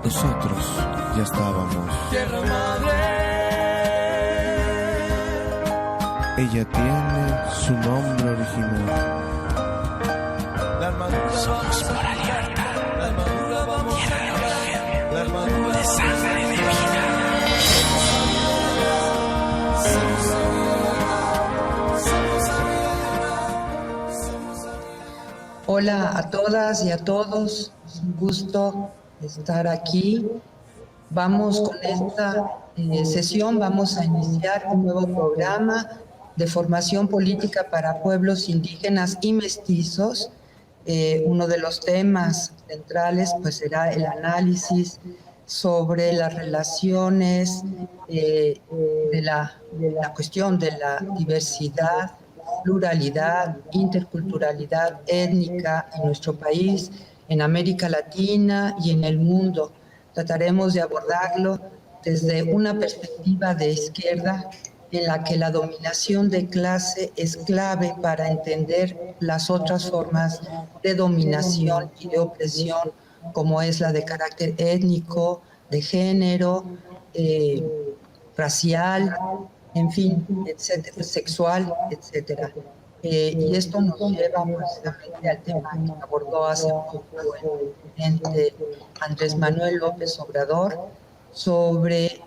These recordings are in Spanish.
Nosotros ya estábamos. Tierra madre. Ella tiene su nombre original. La armadura Somos por la libertad. La armadura vamos Tierra a de origen. La armadura De sangre de vida. Hola a todas y a todos, es un gusto estar aquí. Vamos con esta sesión, vamos a iniciar un nuevo programa de formación política para pueblos indígenas y mestizos. Uno de los temas centrales pues será el análisis sobre las relaciones de la cuestión de la diversidad, pluralidad, interculturalidad étnica en nuestro país, en América Latina y en el mundo. Trataremos de abordarlo desde una perspectiva de izquierda en la que la dominación de clase es clave para entender las otras formas de dominación y de opresión, como es la de carácter étnico, de género, racial, en fin, etcétera, sexual, etcétera. Y esto nos lleva precisamente al tema que abordó hace poco el presidente Andrés Manuel López Obrador sobre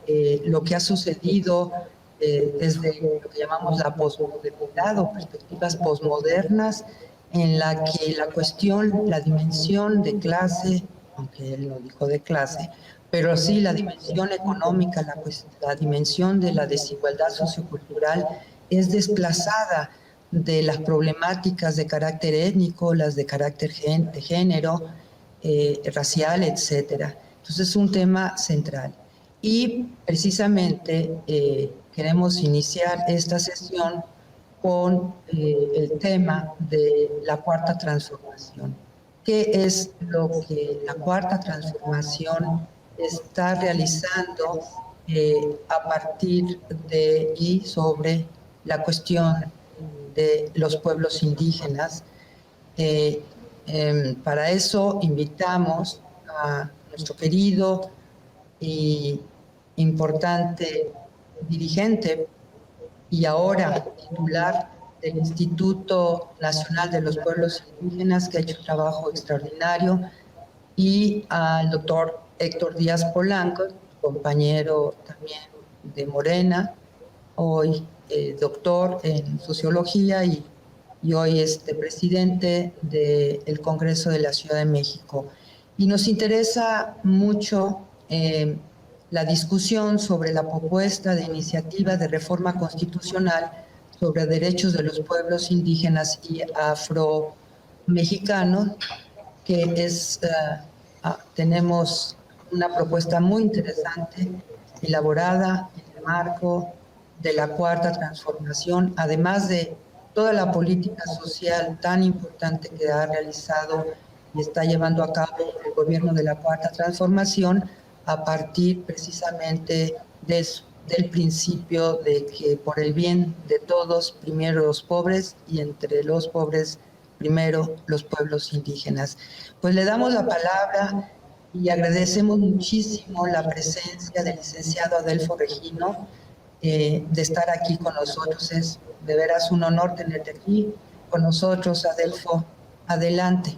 lo que ha sucedido desde lo que llamamos la posmodernidad o perspectivas posmodernas, en la que la cuestión, la dimensión de clase, aunque él no dijo de clase, pero sí la dimensión económica, la dimensión de la desigualdad sociocultural es desplazada de las problemáticas de carácter étnico, las de carácter de género, racial, etcétera. Entonces es un tema central. Y precisamente queremos iniciar esta sesión con el tema de la cuarta transformación. ¿Qué es lo que la cuarta transformación está realizando a partir de y sobre la cuestión de los pueblos indígenas? Para eso invitamos a nuestro querido y importante dirigente y ahora titular del Instituto Nacional de los Pueblos Indígenas, que ha hecho un trabajo extraordinario, y al doctor Héctor Díaz Polanco, compañero también de Morena, hoy doctor en sociología y hoy presidente del Congreso de la Ciudad de México. Y nos interesa mucho la discusión sobre la propuesta de iniciativa de reforma constitucional sobre derechos de los pueblos indígenas y afromexicanos, que tenemos una propuesta muy interesante, elaborada en el marco de la cuarta transformación, además de toda la política social tan importante que ha realizado y está llevando a cabo el gobierno de la cuarta transformación, a partir precisamente del principio de que por el bien de todos, primero los pobres, y entre los pobres, primero los pueblos indígenas. Pues le damos la palabra y agradecemos muchísimo la presencia del licenciado Adelfo Regino, de estar aquí con nosotros. Es de veras un honor tenerte aquí con nosotros, Adelfo. Adelante.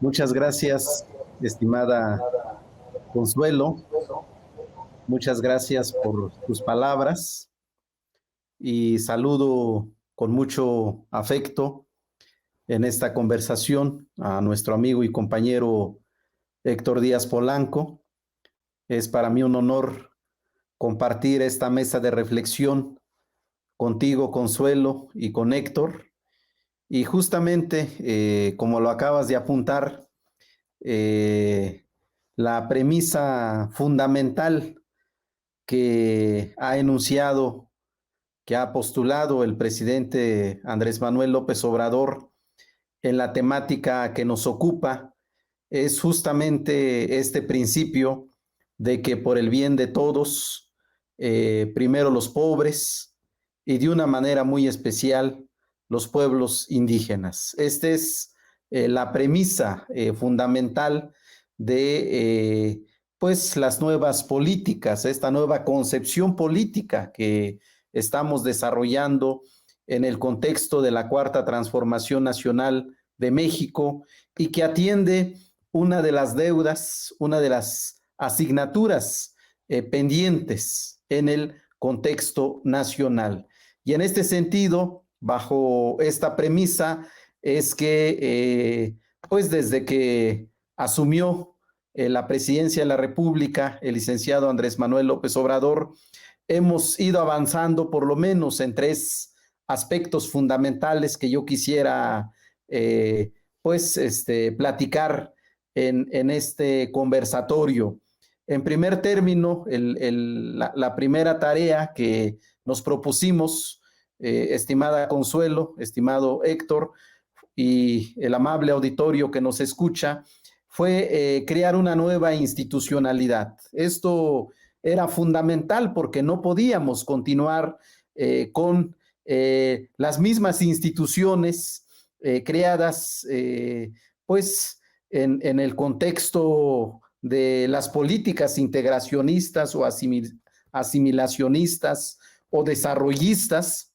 Muchas gracias, estimada Consuelo. Muchas gracias por tus palabras y saludo con mucho afecto en esta conversación a nuestro amigo y compañero Héctor Díaz Polanco. Es para mí un honor compartir esta mesa de reflexión contigo, Consuelo, y con Héctor. Y justamente, como lo acabas de apuntar, la premisa fundamental que ha enunciado, que ha postulado el presidente Andrés Manuel López Obrador en la temática que nos ocupa, es justamente este principio de que por el bien de todos, primero los pobres y de una manera muy especial los pueblos indígenas. Este es la premisa fundamental de pues las nuevas políticas, esta nueva concepción política que estamos desarrollando en el contexto de la Cuarta Transformación Nacional de México y que atiende una de las deudas, una de las asignaturas pendientes en el contexto nacional. Y en este sentido, bajo esta premisa, es que pues desde que asumió la presidencia de la República, el licenciado Andrés Manuel López Obrador, hemos ido avanzando por lo menos en tres aspectos fundamentales que yo quisiera platicar en este conversatorio. En primer término, la primera tarea que nos propusimos, estimada Consuelo, estimado Héctor y el amable auditorio que nos escucha, fue crear una nueva institucionalidad. Esto era fundamental porque no podíamos continuar con las mismas instituciones creadas pues en el contexto de las políticas integracionistas o asimilacionistas o desarrollistas,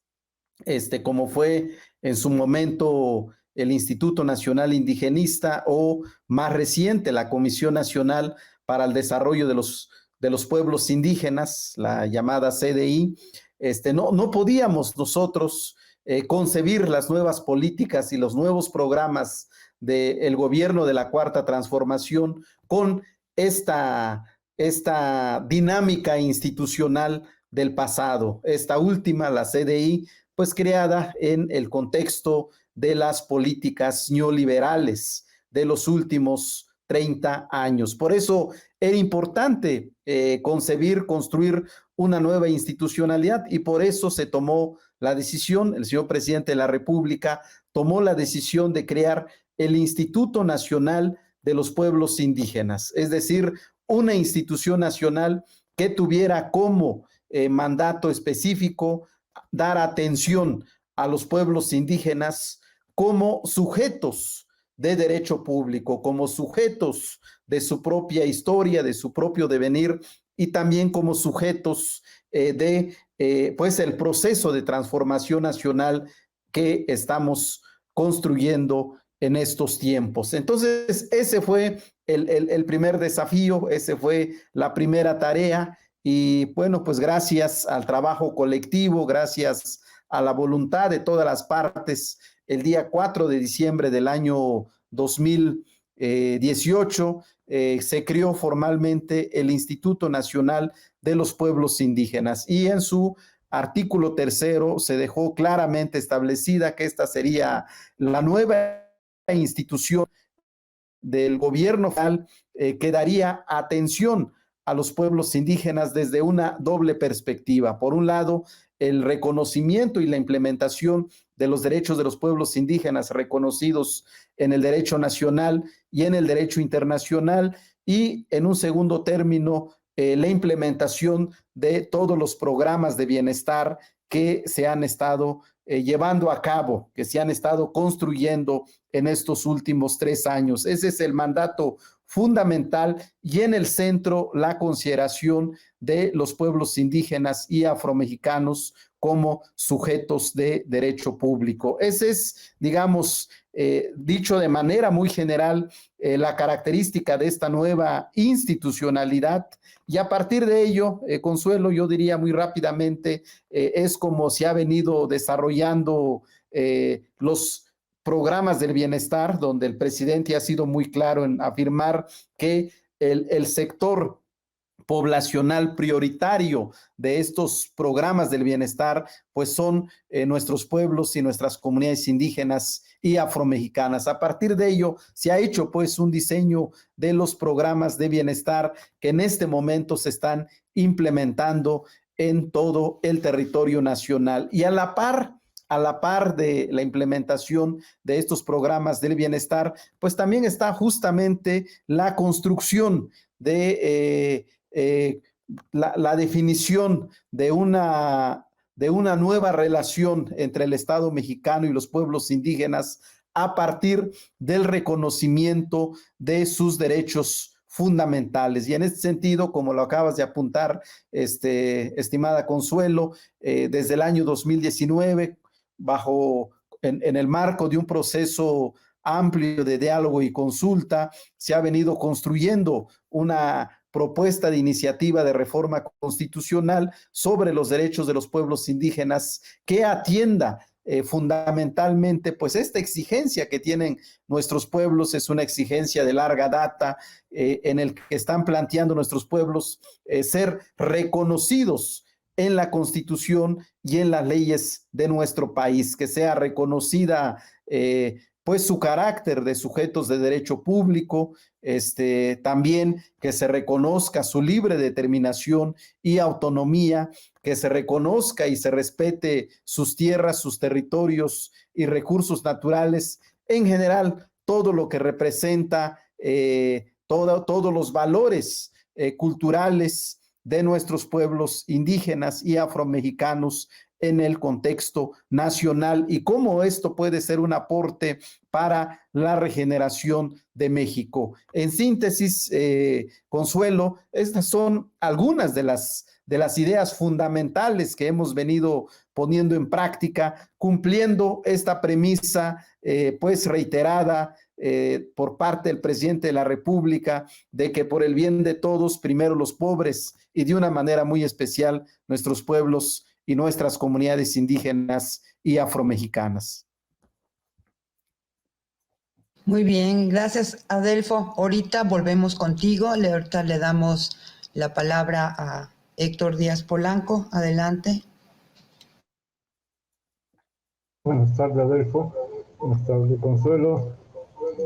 como fue en su momento el Instituto Nacional Indigenista o más reciente la Comisión Nacional para el Desarrollo de los Pueblos Indígenas, la llamada CDI. No podíamos nosotros concebir las nuevas políticas y los nuevos programas del gobierno de la Cuarta Transformación con esta dinámica institucional del pasado. Esta última, la CDI, pues creada en el contexto de las políticas neoliberales de los últimos 30 años. Por eso era importante construir una nueva institucionalidad y por eso se tomó la decisión, el señor presidente de la República tomó la decisión de crear el Instituto Nacional de los Pueblos Indígenas, es decir, una institución nacional que tuviera como mandato específico dar atención a los pueblos indígenas como sujetos de derecho público, como sujetos de su propia historia, de su propio devenir y también como sujetos pues el proceso de transformación nacional que estamos construyendo en estos tiempos. Entonces, ese fue el primer desafío, ese fue la primera tarea y bueno, pues gracias al trabajo colectivo, gracias a la voluntad de todas las partes, el día 4 de diciembre del año 2018 se creó formalmente el Instituto Nacional de los Pueblos Indígenas y en su artículo 3 se dejó claramente establecida que esta sería la nueva institución del gobierno federal que daría atención a los pueblos indígenas desde una doble perspectiva. Por un lado, el reconocimiento y la implementación de los derechos de los pueblos indígenas reconocidos en el derecho nacional y en el derecho internacional, y en un segundo término, la implementación de todos los programas de bienestar que se han estado llevando a cabo, que se han estado construyendo en estos últimos 3 años. Ese es el mandato fundamental y en el centro la consideración de los pueblos indígenas y afromexicanos como sujetos de derecho público. Ese es, digamos, dicho de manera muy general, la característica de esta nueva institucionalidad. Y a partir de ello, Consuelo, yo diría muy rápidamente, es como se ha venido desarrollando los programas del bienestar, donde el presidente ha sido muy claro en afirmar que el sector poblacional prioritario de estos programas del bienestar, pues son nuestros pueblos y nuestras comunidades indígenas y afromexicanas. A partir de ello, se ha hecho pues un diseño de los programas de bienestar que en este momento se están implementando en todo el territorio nacional. Y a la par de la implementación de estos programas del bienestar, pues también está justamente la construcción de la definición de una nueva relación entre el Estado mexicano y los pueblos indígenas a partir del reconocimiento de sus derechos fundamentales. Y en este sentido, como lo acabas de apuntar, estimada Consuelo, desde el año 2019, en el marco de un proceso amplio de diálogo y consulta, se ha venido construyendo una propuesta de iniciativa de reforma constitucional sobre los derechos de los pueblos indígenas que atienda fundamentalmente, pues esta exigencia que tienen nuestros pueblos es una exigencia de larga data, en el que están planteando nuestros pueblos ser reconocidos en la Constitución y en las leyes de nuestro país, que sea reconocida pues su carácter de sujetos de derecho público, también que se reconozca su libre determinación y autonomía, que se reconozca y se respete sus tierras, sus territorios y recursos naturales, en general, todo lo que representa todos los valores culturales de nuestros pueblos indígenas y afromexicanos en el contexto nacional y cómo esto puede ser un aporte para la regeneración de México. En síntesis, Consuelo, estas son algunas de las ideas fundamentales que hemos venido poniendo en práctica, cumpliendo esta premisa pues reiterada por parte del presidente de la República de que por el bien de todos, primero los pobres y de una manera muy especial nuestros pueblos y nuestras comunidades indígenas y afromexicanas. Muy bien, gracias, Adelfo. Ahorita volvemos contigo. Ahorita le damos la palabra a Héctor Díaz Polanco. Adelante. Buenas tardes, Adelfo. Buenas tardes, Consuelo.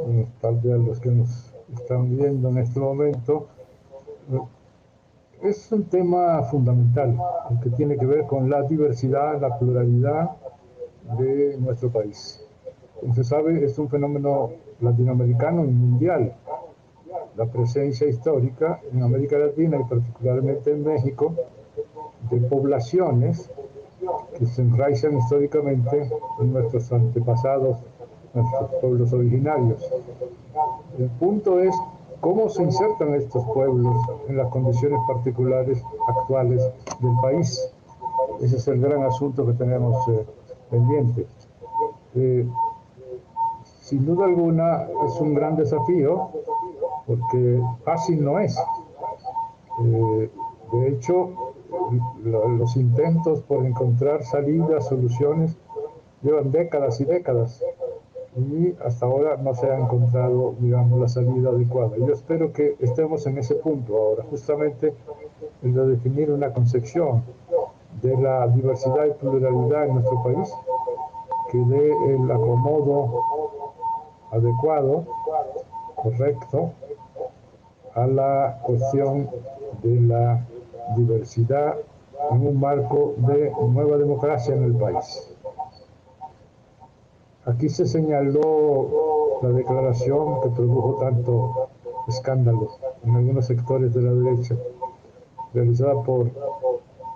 Buenas tardes a los que nos están viendo en este momento. Es un tema fundamental, el que tiene que ver con la diversidad, la pluralidad de nuestro país. Como se sabe, es un fenómeno latinoamericano y mundial. La presencia histórica en América Latina y particularmente en México de poblaciones que se enraizan históricamente en nuestros antepasados, nuestros pueblos originarios. El punto es cómo se insertan estos pueblos en las condiciones particulares actuales del país. Ese es el gran asunto que tenemos pendiente. Sin duda alguna es un gran desafío, porque fácil no es. De hecho, los intentos por encontrar salidas, soluciones, llevan décadas y décadas. Y hasta ahora no se ha encontrado, digamos, la salida adecuada. Yo espero que estemos en ese punto ahora, justamente en de definir una concepción de la diversidad y pluralidad en nuestro país, que dé el acomodo adecuado, correcto, a la cuestión de la diversidad en un marco de nueva democracia en el país. Aquí se señaló la declaración que produjo tanto escándalo en algunos sectores de la derecha, realizada por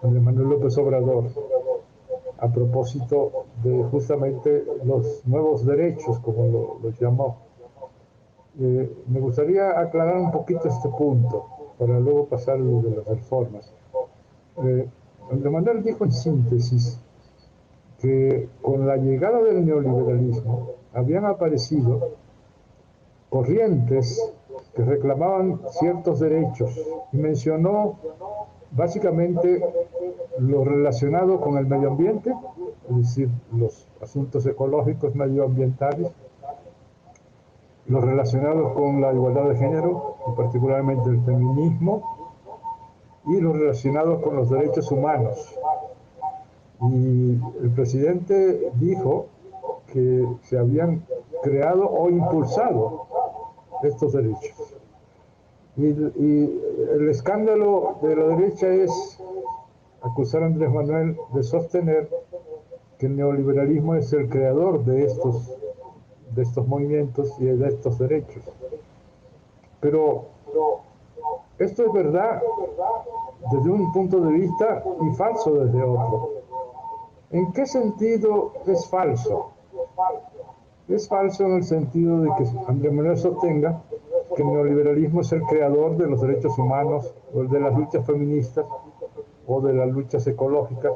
Andrés Manuel López Obrador, a propósito de justamente los nuevos derechos, como los llamó. Me gustaría aclarar un poquito este punto, para luego pasar a lo de las reformas. Andrés Manuel dijo en síntesis que con la llegada del neoliberalismo habían aparecido corrientes que reclamaban ciertos derechos y mencionó básicamente lo relacionado con el medio ambiente, es decir, los asuntos ecológicos medioambientales, los relacionados con la igualdad de género, y particularmente el feminismo, y los relacionados con los derechos humanos. Y el presidente dijo que se habían creado o impulsado estos derechos. Y el escándalo de la derecha es acusar a Andrés Manuel de sostener que el neoliberalismo es el creador de estos movimientos y de estos derechos. Pero esto es verdad desde un punto de vista y falso desde otro. ¿En qué sentido es falso? Es falso en el sentido de que Andrés Manuel sostenga que el neoliberalismo es el creador de los derechos humanos o de las luchas feministas o de las luchas ecológicas,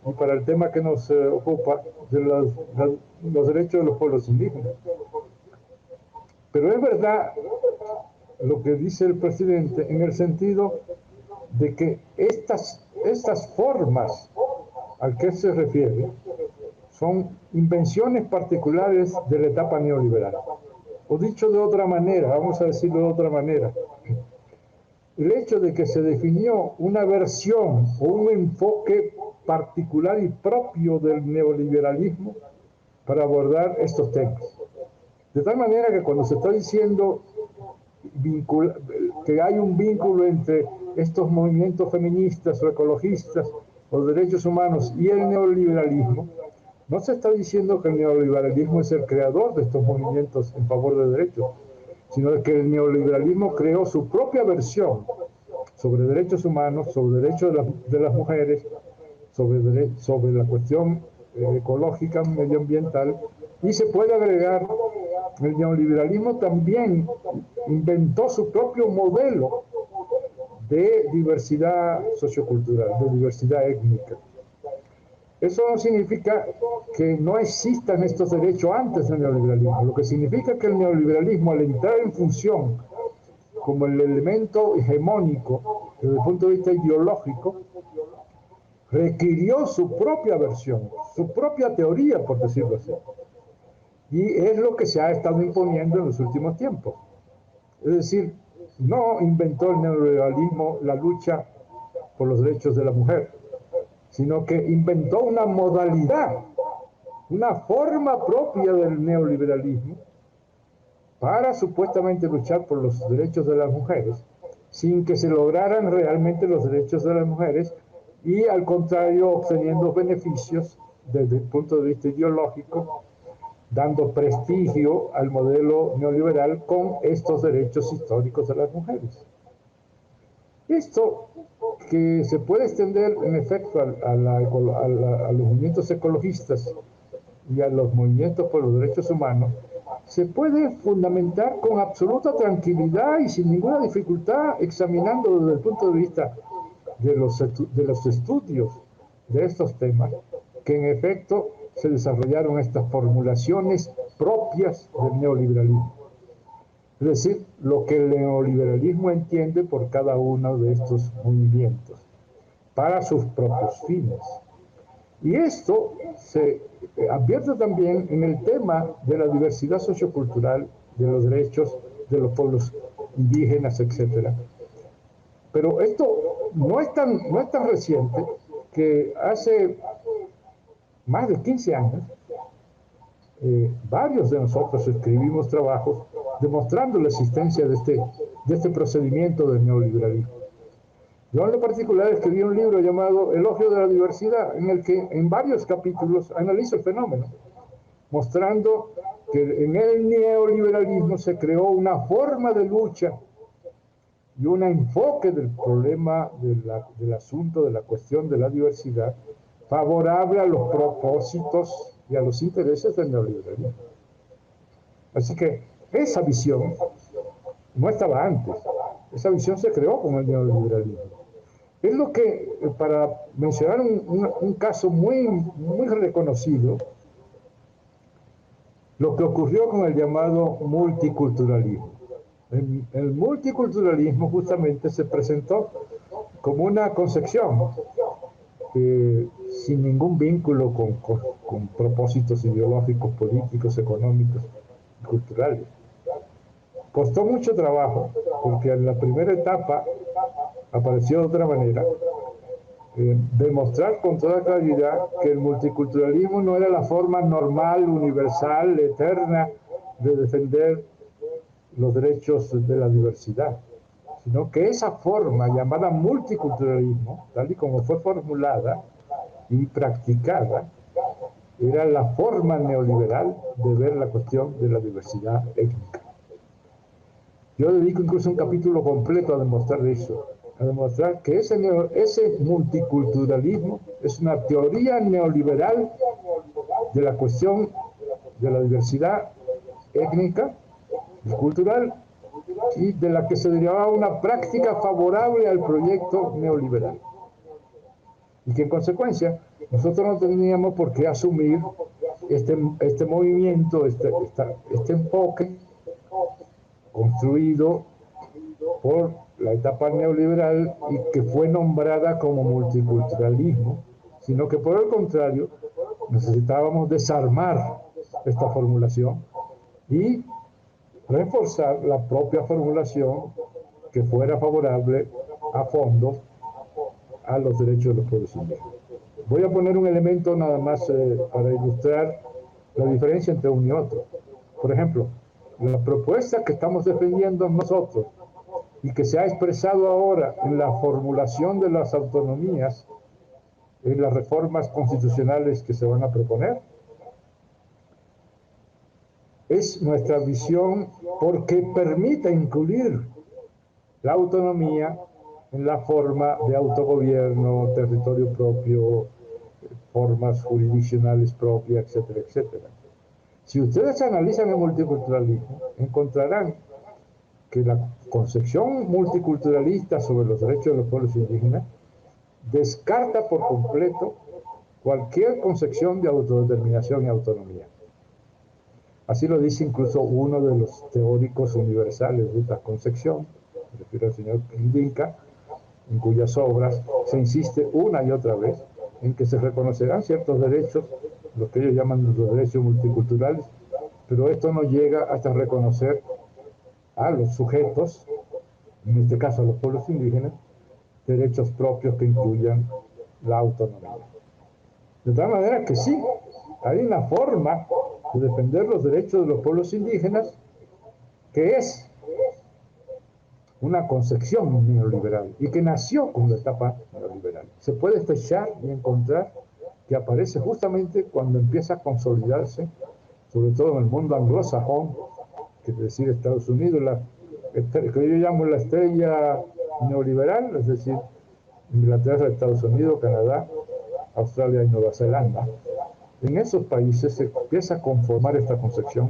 y para el tema que nos ocupa, de los derechos de los pueblos indígenas. Pero es verdad lo que dice el presidente en el sentido de que estas formas al que se refiere son invenciones particulares de la etapa neoliberal. O dicho de otra manera, vamos a decirlo de otra manera, el hecho de que se definió una versión o un enfoque particular y propio del neoliberalismo para abordar estos temas. De tal manera que cuando se está diciendo que hay un vínculo entre estos movimientos feministas o ecologistas o derechos humanos y el neoliberalismo, no se está diciendo que el neoliberalismo es el creador de estos movimientos en favor de derechos, sino que el neoliberalismo creó su propia versión sobre derechos humanos, sobre derechos de las mujeres, sobre la cuestión ecológica, medioambiental, y se puede agregar, el neoliberalismo también inventó su propio modelo de diversidad sociocultural, de diversidad étnica. Eso no significa que no existan estos derechos antes del neoliberalismo. Lo que significa que el neoliberalismo, al entrar en función como el elemento hegemónico desde el punto de vista ideológico, requirió su propia versión, su propia teoría, por decirlo así. Y es lo que se ha estado imponiendo en los últimos tiempos. Es decir, no inventó el neoliberalismo la lucha por los derechos de la mujer, sino que inventó una modalidad, una forma propia del neoliberalismo para supuestamente luchar por los derechos de las mujeres, sin que se lograran realmente los derechos de las mujeres, y al contrario obteniendo beneficios desde el punto de vista ideológico, dando prestigio al modelo neoliberal con estos derechos históricos de las mujeres. Esto que se puede extender en efecto a los movimientos ecologistas y a los movimientos por los derechos humanos, se puede fundamentar con absoluta tranquilidad y sin ninguna dificultad, examinando desde el punto de vista de los estudios de estos temas, que en efecto se desarrollaron estas formulaciones propias del neoliberalismo. Es decir, lo que el neoliberalismo entiende por cada uno de estos movimientos, para sus propios fines. Y esto se advierte también en el tema de la diversidad sociocultural, de los derechos de los pueblos indígenas, etc. Pero esto no es tan reciente, que hace más de 15 años, varios de nosotros escribimos trabajos demostrando la existencia de este procedimiento del neoliberalismo. Yo en lo particular escribí un libro llamado Elogio de la Diversidad, en el que en varios capítulos analizo el fenómeno, mostrando que en el neoliberalismo se creó una forma de lucha y un enfoque del problema del asunto, de la cuestión de la diversidad, favorable a los propósitos y a los intereses del neoliberalismo. Así que esa visión no estaba antes, esa visión se creó con el neoliberalismo. Es lo que, para mencionar un caso muy reconocido, lo que ocurrió con el llamado multiculturalismo. El multiculturalismo justamente se presentó como una concepción sin ningún vínculo con propósitos ideológicos, políticos, económicos y culturales. Costó mucho trabajo, porque en la primera etapa apareció de otra manera, demostrar con toda claridad que el multiculturalismo no era la forma normal, universal, eterna de defender los derechos de la diversidad, sino que esa forma llamada multiculturalismo, tal y como fue formulada y practicada, era la forma neoliberal de ver la cuestión de la diversidad étnica. Yo dedico incluso un capítulo completo a demostrar eso, a demostrar que ese multiculturalismo es una teoría neoliberal de la cuestión de la diversidad étnica y cultural y de la que se derivaba una práctica favorable al proyecto neoliberal. Y que en consecuencia nosotros no teníamos por qué asumir este movimiento, este enfoque construido por la etapa neoliberal y que fue nombrada como multiculturalismo, sino que por el contrario necesitábamos desarmar esta formulación y reforzar la propia formulación que fuera favorable a fondo a los derechos de los pueblos indígenas. Voy a poner un elemento nada más para ilustrar la diferencia entre uno y otro. Por ejemplo, la propuesta que estamos defendiendo nosotros y que se ha expresado ahora en la formulación de las autonomías, en las reformas constitucionales que se van a proponer, es nuestra visión porque permite incluir la autonomía en la forma de autogobierno, territorio propio, formas jurisdiccionales propias, etcétera, etcétera. Si ustedes analizan el multiculturalismo, encontrarán que la concepción multiculturalista sobre los derechos de los pueblos indígenas descarta por completo cualquier concepción de autodeterminación y autonomía. Así lo dice incluso uno de los teóricos universales de esta concepción, me refiero al señor Indinca, en cuyas obras se insiste una y otra vez en que se reconocerán ciertos derechos, los que ellos llaman los derechos multiculturales, pero esto no llega hasta reconocer a los sujetos, en este caso a los pueblos indígenas, derechos propios que incluyan la autonomía. De tal manera que sí, hay una forma de defender los derechos de los pueblos indígenas que es una concepción neoliberal y que nació con la etapa neoliberal. Se puede fechar y encontrar que aparece justamente cuando empieza a consolidarse, sobre todo en el mundo anglosajón, que es decir, Estados Unidos, que yo llamo la estrella neoliberal, es decir, Inglaterra, Estados Unidos, Canadá, Australia y Nueva Zelanda. En esos países se empieza a conformar esta concepción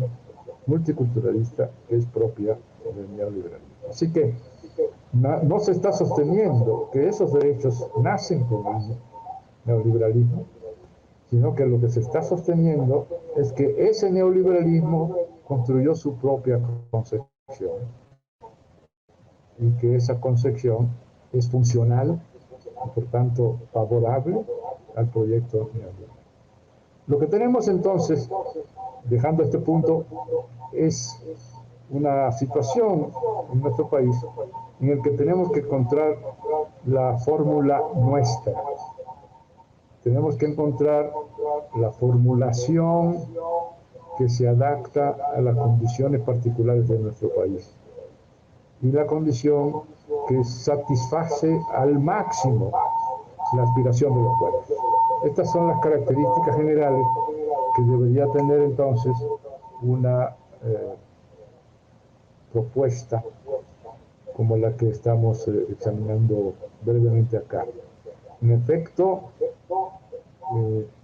multiculturalista que es propia del neoliberalismo. Así que no se está sosteniendo que esos derechos nacen con el neoliberalismo, sino que lo que se está sosteniendo es que ese neoliberalismo construyó su propia concepción y que esa concepción es funcional y por tanto favorable al proyecto neoliberal. Lo que tenemos entonces, dejando este punto, es una situación en nuestro país en el que tenemos que encontrar la fórmula nuestra. Tenemos que encontrar la formulación que se adapta a las condiciones particulares de nuestro país y la condición que satisface al máximo la aspiración de los pueblos. Estas son las características generales que debería tener entonces una propuesta como la que estamos examinando brevemente acá. En efecto,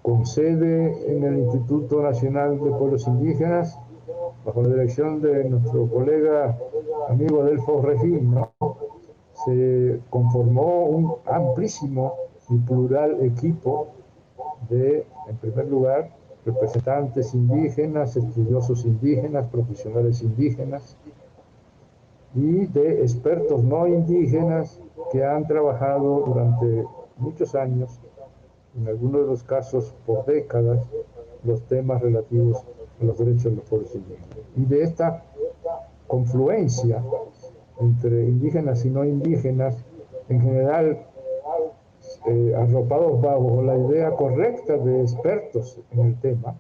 con sede en el Instituto Nacional de Pueblos Indígenas, bajo la dirección de nuestro colega amigo Adelfo Regino, se conformó un amplísimo y plural equipo de, en primer lugar, representantes indígenas, estudiosos indígenas, profesionales indígenas y de expertos no indígenas que han trabajado durante muchos años, en algunos de los casos por décadas, los temas relativos a los derechos de los pueblos indígenas. Y de esta confluencia entre indígenas y no indígenas, en general arropados bajo la idea correcta de expertos en el tema,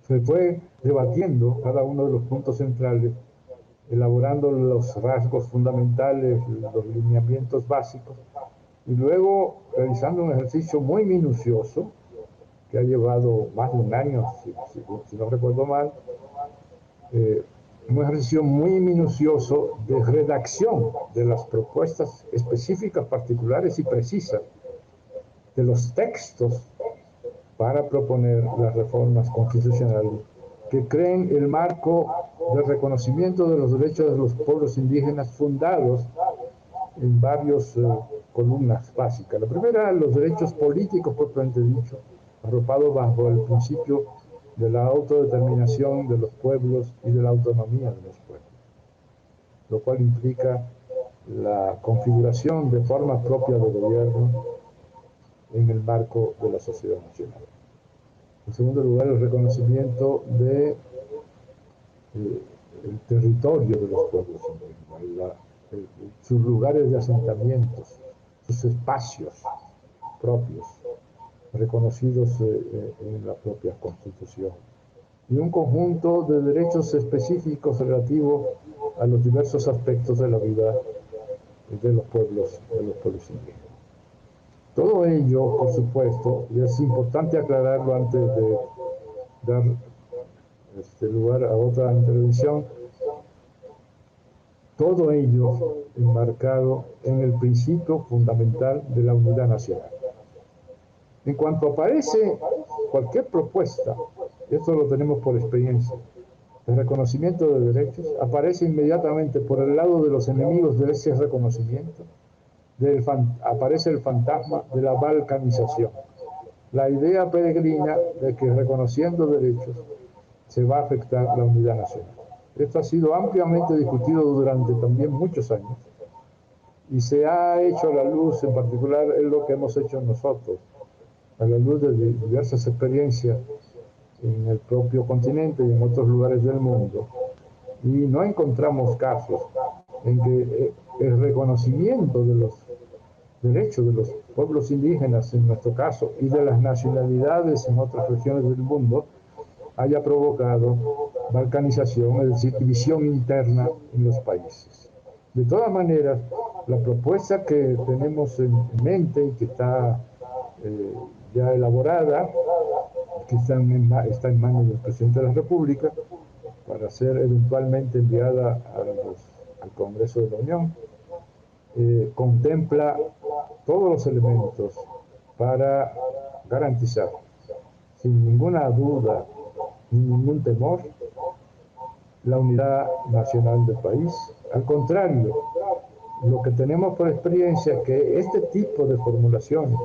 se fue debatiendo cada uno de los puntos centrales, elaborando los rasgos fundamentales, los lineamientos básicos, y luego realizando un ejercicio muy minucioso, que ha llevado más de un año, si no recuerdo mal, un ejercicio muy minucioso de redacción de las propuestas específicas, particulares y precisas de los textos para proponer las reformas constitucionales que creen el marco de reconocimiento de los derechos de los pueblos indígenas fundados en varias columnas básicas. La primera, los derechos políticos propiamente dicho, arropados bajo el principio de la autodeterminación de los pueblos y de la autonomía de los pueblos, lo cual implica la configuración de formas propias de gobierno en el marco de la sociedad nacional. En segundo lugar, el reconocimiento de el territorio de los pueblos indígenas, sus lugares de asentamientos, sus espacios propios, reconocidos en la propia Constitución, y un conjunto de derechos específicos relativos a los diversos aspectos de la vida de los pueblos indígenas. Todo ello, por supuesto, y es importante aclararlo antes de dar lugar a otra intervención, todo ello enmarcado en el principio fundamental de la unidad nacional. En cuanto aparece cualquier propuesta, esto lo tenemos por experiencia, el reconocimiento de derechos aparece inmediatamente por el lado de los enemigos de ese reconocimiento, aparece el fantasma de la balcanización, la idea peregrina de que reconociendo derechos se va a afectar la unidad nacional. Esto ha sido ampliamente discutido durante también muchos años y se ha hecho a la luz, en particular es lo que hemos hecho nosotros, a la luz de diversas experiencias en el propio continente y en otros lugares del mundo, y no encontramos casos en que el reconocimiento de los derechos de los pueblos indígenas, en nuestro caso, y de las nacionalidades en otras regiones del mundo, haya provocado balcanización, es decir, división interna en los países. De todas maneras, la propuesta que tenemos en mente y que está ya elaborada, que está en manos del presidente de la República, para ser eventualmente enviada al Congreso de la Unión, contempla todos los elementos para garantizar, sin ninguna duda ni ningún temor, la unidad nacional del país. Al contrario, lo que tenemos por experiencia es que este tipo de formulaciones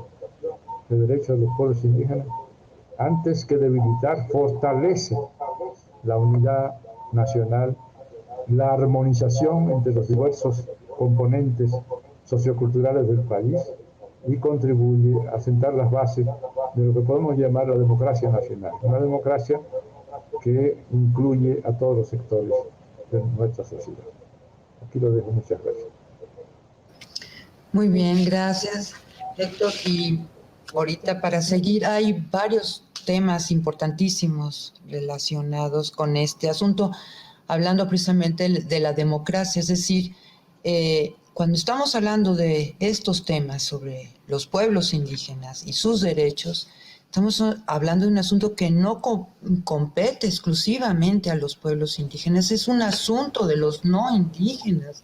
de derechos de los pueblos indígenas, antes que debilitar, fortalece la unidad nacional, la armonización entre los diversos componentes socioculturales del país, y contribuye a sentar las bases de lo que podemos llamar la democracia nacional, una democracia que incluye a todos los sectores de nuestra sociedad. Aquí lo dejo, muchas gracias. Muy bien, gracias, Héctor. Y ahorita para seguir, hay varios temas importantísimos relacionados con este asunto, hablando precisamente de la democracia, es decir, cuando estamos hablando de estos temas sobre los pueblos indígenas y sus derechos, estamos hablando de un asunto que no compete exclusivamente a los pueblos indígenas, es un asunto de los no indígenas.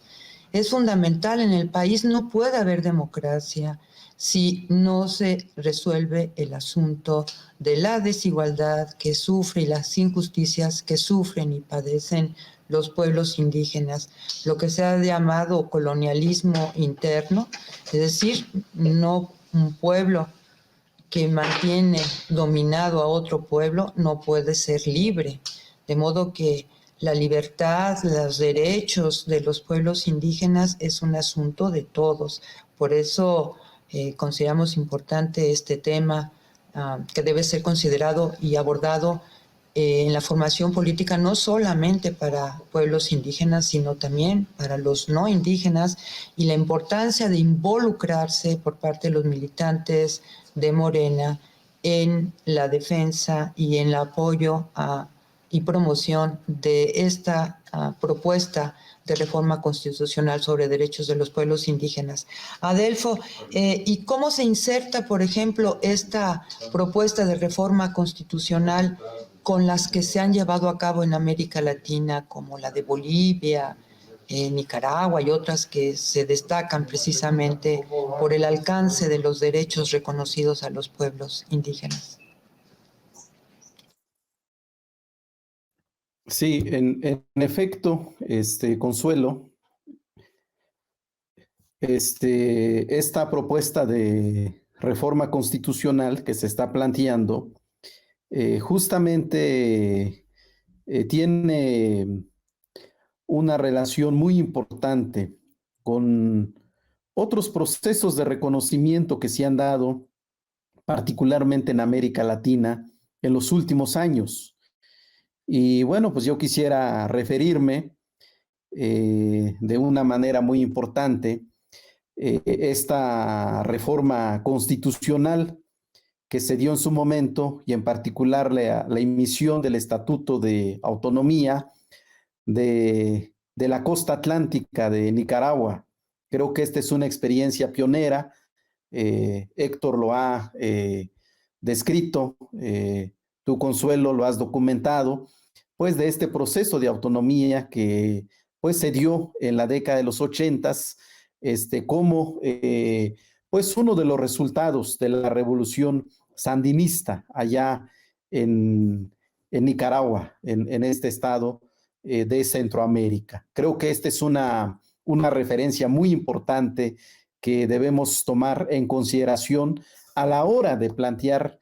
Es fundamental, en el país no puede haber democracia si no se resuelve el asunto de la desigualdad que sufre y las injusticias que sufren y padecen los pueblos indígenas, lo que se ha llamado colonialismo interno, es decir, no un pueblo que mantiene dominado a otro pueblo no puede ser libre, de modo que la libertad, los derechos de los pueblos indígenas es un asunto de todos. Por eso consideramos importante este tema que debe ser considerado y abordado en la formación política, no solamente para pueblos indígenas, sino también para los no indígenas, y la importancia de involucrarse por parte de los militantes de Morena en la defensa y en el apoyo y promoción de esta propuesta de reforma constitucional sobre derechos de los pueblos indígenas. Adelfo, ¿y cómo se inserta, por ejemplo, esta propuesta de reforma constitucional con las que se han llevado a cabo en América Latina, como la de Bolivia, Nicaragua y otras que se destacan precisamente por el alcance de los derechos reconocidos a los pueblos indígenas? Sí, en efecto, Consuelo, esta propuesta de reforma constitucional que se está planteando, justamente tiene una relación muy importante con otros procesos de reconocimiento que se han dado, particularmente en América Latina, en los últimos años. Y bueno, pues yo quisiera referirme de una manera muy importante esta reforma constitucional que se dio en su momento y en particular la emisión del Estatuto de Autonomía de la costa atlántica de Nicaragua. Creo que esta es una experiencia pionera. Héctor lo ha descrito, tú, Consuelo, lo has documentado, pues de este proceso de autonomía que pues se dio en la década de los 80s, como pues uno de los resultados de la revolución sandinista allá en Nicaragua, en este estado de Centroamérica. Creo que esta es una referencia muy importante que debemos tomar en consideración a la hora de plantear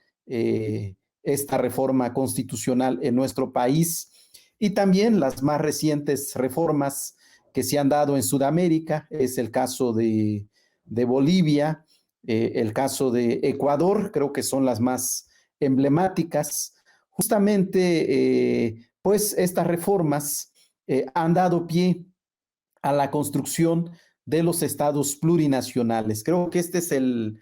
esta reforma constitucional en nuestro país y también las más recientes reformas que se han dado en Sudamérica. Es el caso de Bolivia, el caso de Ecuador, creo que son las más emblemáticas. Justamente, pues estas reformas han dado pie a la construcción de los estados plurinacionales. Creo que este es el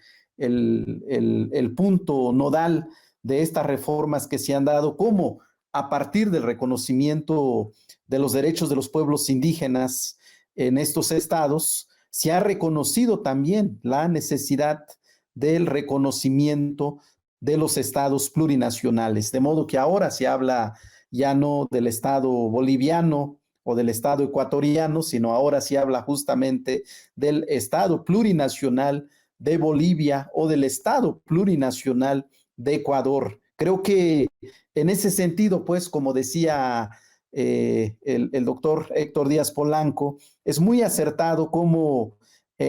punto nodal de estas reformas que se han dado, como a partir del reconocimiento de los derechos de los pueblos indígenas en estos estados, se ha reconocido también la necesidad del reconocimiento de los estados plurinacionales, de modo que ahora se habla ya no del estado boliviano o del estado ecuatoriano, sino ahora se habla justamente del estado plurinacional de Bolivia o del estado plurinacional de Ecuador. Creo que en ese sentido, pues, como decía el doctor Héctor Díaz Polanco, es muy acertado cómo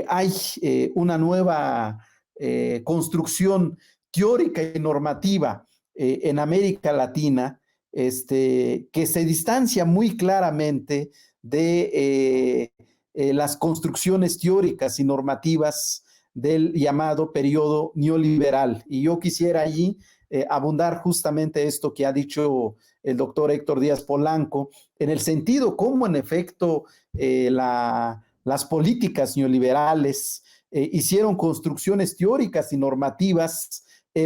hay una nueva construcción teórica y normativa en América Latina, que se distancia muy claramente de las construcciones teóricas y normativas del llamado periodo neoliberal. Y yo quisiera allí abundar justamente esto que ha dicho el doctor Héctor Díaz Polanco, en el sentido cómo en efecto las políticas neoliberales hicieron construcciones teóricas y normativas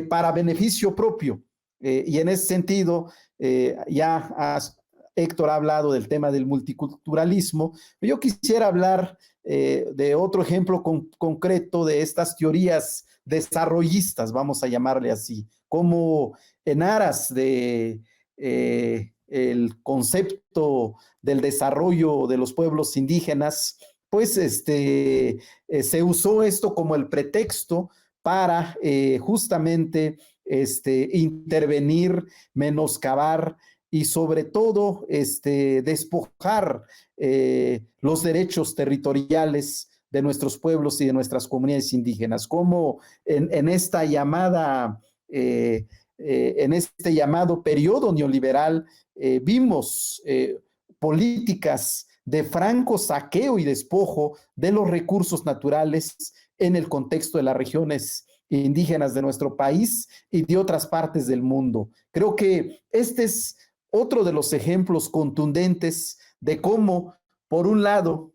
para beneficio propio. Y en ese sentido, Héctor ha hablado del tema del multiculturalismo. Yo quisiera hablar de otro ejemplo concreto de estas teorías desarrollistas, vamos a llamarle así, como en aras de el concepto del desarrollo de los pueblos indígenas, pues se usó esto como el pretexto para justamente intervenir, menoscabar y sobre todo despojar los derechos territoriales de nuestros pueblos y de nuestras comunidades indígenas, como en esta llamada, en este llamado periodo neoliberal, vimos políticas de franco saqueo y despojo de los recursos naturales en el contexto de las regiones indígenas de nuestro país y de otras partes del mundo. Creo que este es otro de los ejemplos contundentes de cómo, por un lado,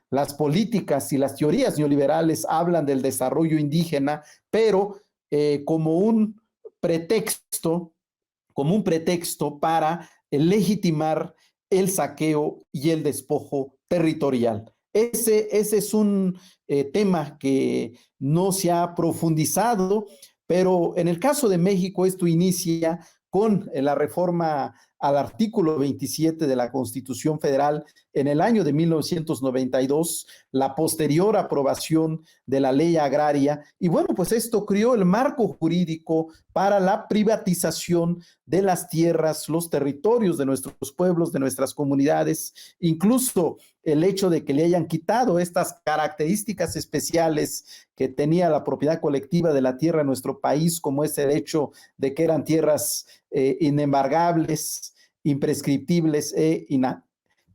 las políticas y las teorías neoliberales hablan del desarrollo indígena, pero como un pretexto para legitimar el saqueo y el despojo territorial. Ese es un tema que no se ha profundizado, pero en el caso de México esto inicia con la reforma al artículo 27 de la Constitución Federal en el año de 1992, la posterior aprobación de la ley agraria, y bueno, pues esto creó el marco jurídico para la privatización de las tierras, los territorios de nuestros pueblos, de nuestras comunidades, incluso el hecho de que le hayan quitado estas características especiales que tenía la propiedad colectiva de la tierra en nuestro país, como es el hecho de que eran tierras inembargables, imprescriptibles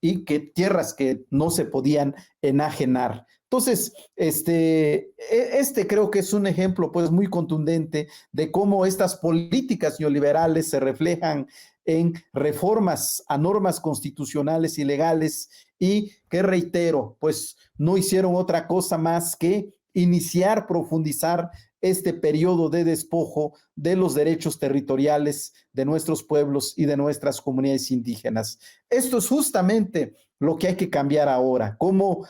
y que tierras que no se podían enajenar. Entonces, este creo que es un ejemplo pues muy contundente de cómo estas políticas neoliberales se reflejan en reformas a normas constitucionales y legales y que, reitero, pues no hicieron otra cosa más que iniciar, profundizar este periodo de despojo de los derechos territoriales de nuestros pueblos y de nuestras comunidades indígenas. Esto es justamente lo que hay que cambiar ahora, cómo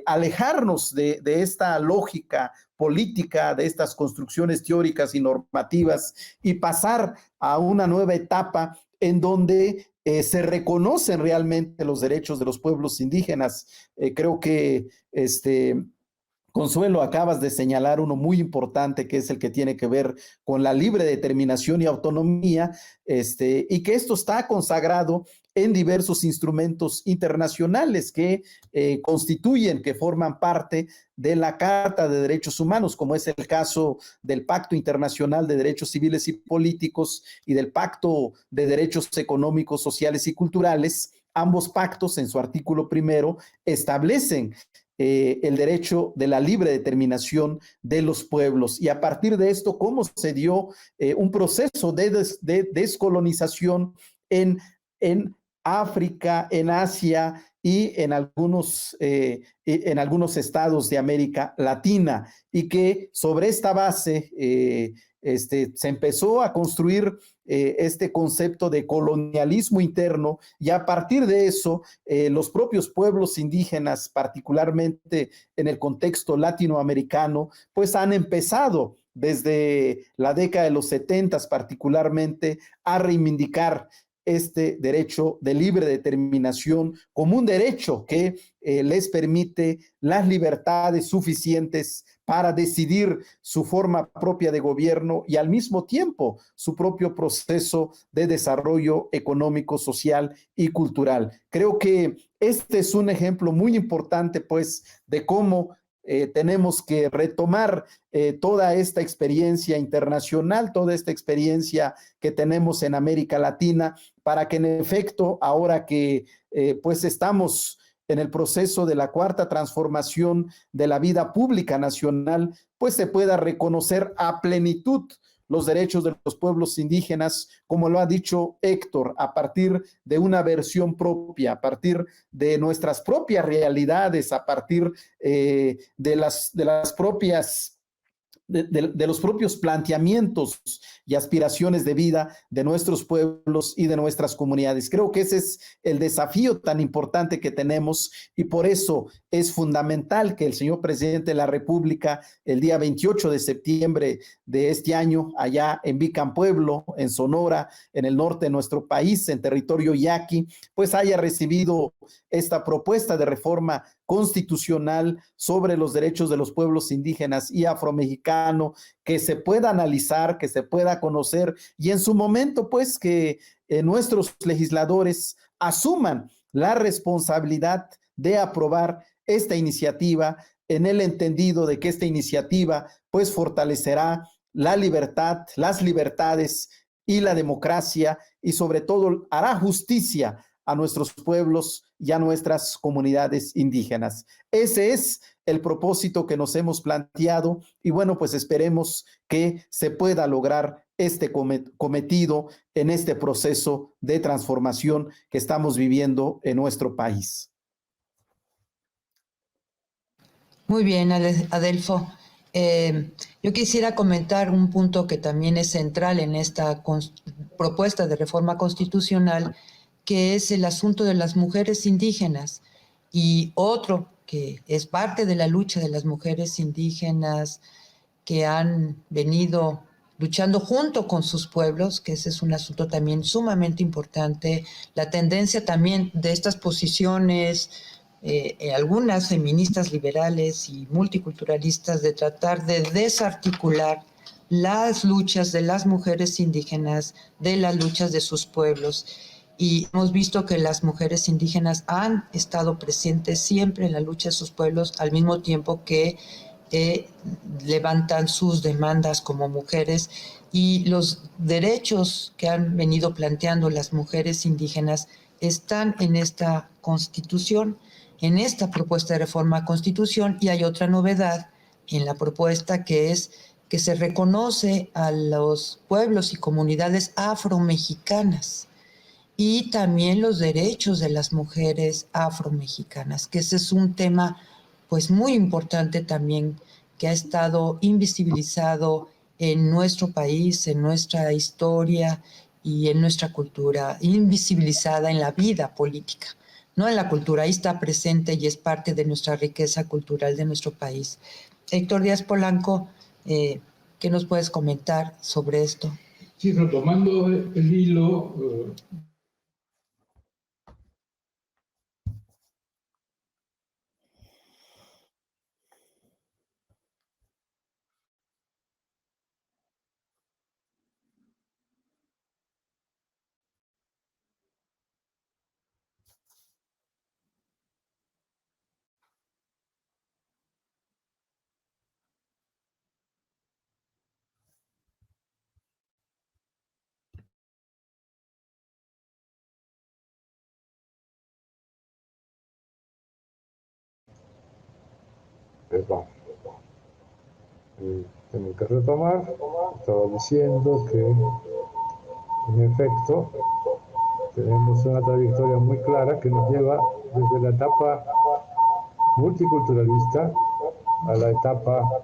alejarnos de esta lógica política, de estas construcciones teóricas y normativas y pasar a una nueva etapa en donde se reconocen realmente los derechos de los pueblos indígenas. Creo que Consuelo, acabas de señalar uno muy importante, que es el que tiene que ver con la libre determinación y autonomía, y que esto está consagrado en diversos instrumentos internacionales que constituyen, que forman parte de la Carta de Derechos Humanos, como es el caso del Pacto Internacional de Derechos Civiles y Políticos y del Pacto de Derechos Económicos, Sociales y Culturales. Ambos pactos, en su artículo primero, establecen el derecho de la libre determinación de los pueblos. Y a partir de esto, cómo se dio un proceso de descolonización en África, en Asia y en algunos estados de América Latina, y que sobre esta base se empezó a construir este concepto de colonialismo interno, y a partir de eso los propios pueblos indígenas, particularmente en el contexto latinoamericano, pues han empezado desde la década de los 70 particularmente a reivindicar este derecho de libre determinación como un derecho que les permite las libertades suficientes para decidir su forma propia de gobierno y al mismo tiempo su propio proceso de desarrollo económico, social y cultural. Creo que este es un ejemplo muy importante, pues, de cómo tenemos que retomar toda esta experiencia internacional, toda esta experiencia que tenemos en América Latina, para que en efecto, ahora que pues estamos en el proceso de la cuarta transformación de la vida pública nacional, pues se pueda reconocer a plenitud los derechos de los pueblos indígenas, como lo ha dicho Héctor, a partir de una versión propia, a partir de nuestras propias realidades, a partir de los propios planteamientos y aspiraciones de vida de nuestros pueblos y de nuestras comunidades. Creo que ese es el desafío tan importante que tenemos, y por eso es fundamental que el señor presidente de la República, el día 28 de septiembre de este año, allá en Vicán Pueblo, en Sonora, en el norte de nuestro país, en territorio yaqui, pues haya recibido esta propuesta de reforma constitucional sobre los derechos de los pueblos indígenas y afromexicano, que se pueda analizar, que se pueda conocer, y en su momento, pues, que nuestros legisladores asuman la responsabilidad de aprobar esta iniciativa, en el entendido de que esta iniciativa, pues, fortalecerá la libertad, las libertades y la democracia, y sobre todo hará justicia a nuestros pueblos y a nuestras comunidades indígenas. Ese es el propósito que nos hemos planteado, y bueno, pues esperemos que se pueda lograr este cometido en este proceso de transformación que estamos viviendo en nuestro país. Muy bien, Adelfo. Yo quisiera comentar un punto que también es central en esta propuesta de reforma constitucional, que es el asunto de las mujeres indígenas, y otro que es parte de la lucha de las mujeres indígenas que han venido luchando junto con sus pueblos, que ese es un asunto también sumamente importante. La tendencia también de estas posiciones, algunas feministas liberales y multiculturalistas, de tratar de desarticular las luchas de las mujeres indígenas, de las luchas de sus pueblos. Y hemos visto que las mujeres indígenas han estado presentes siempre en la lucha de sus pueblos, al mismo tiempo que levantan sus demandas como mujeres, y los derechos que han venido planteando las mujeres indígenas están en esta Constitución, en esta propuesta de reforma a Constitución. Y hay otra novedad en la propuesta, que es que se reconoce a los pueblos y comunidades afromexicanas y también los derechos de las mujeres afromexicanas, que ese es un tema pues muy importante también, que ha estado invisibilizado en nuestro país, en nuestra historia y en nuestra cultura, invisibilizada en la vida política, no en la cultura. Ahí está presente y es parte de nuestra riqueza cultural de nuestro país. Héctor Díaz Polanco, ¿qué nos puedes comentar sobre esto? Sí, retomando el hilo, Perdón. Tengo que retomar. Estaba diciendo que, en efecto, tenemos una trayectoria muy clara que nos lleva desde la etapa multiculturalista a la etapa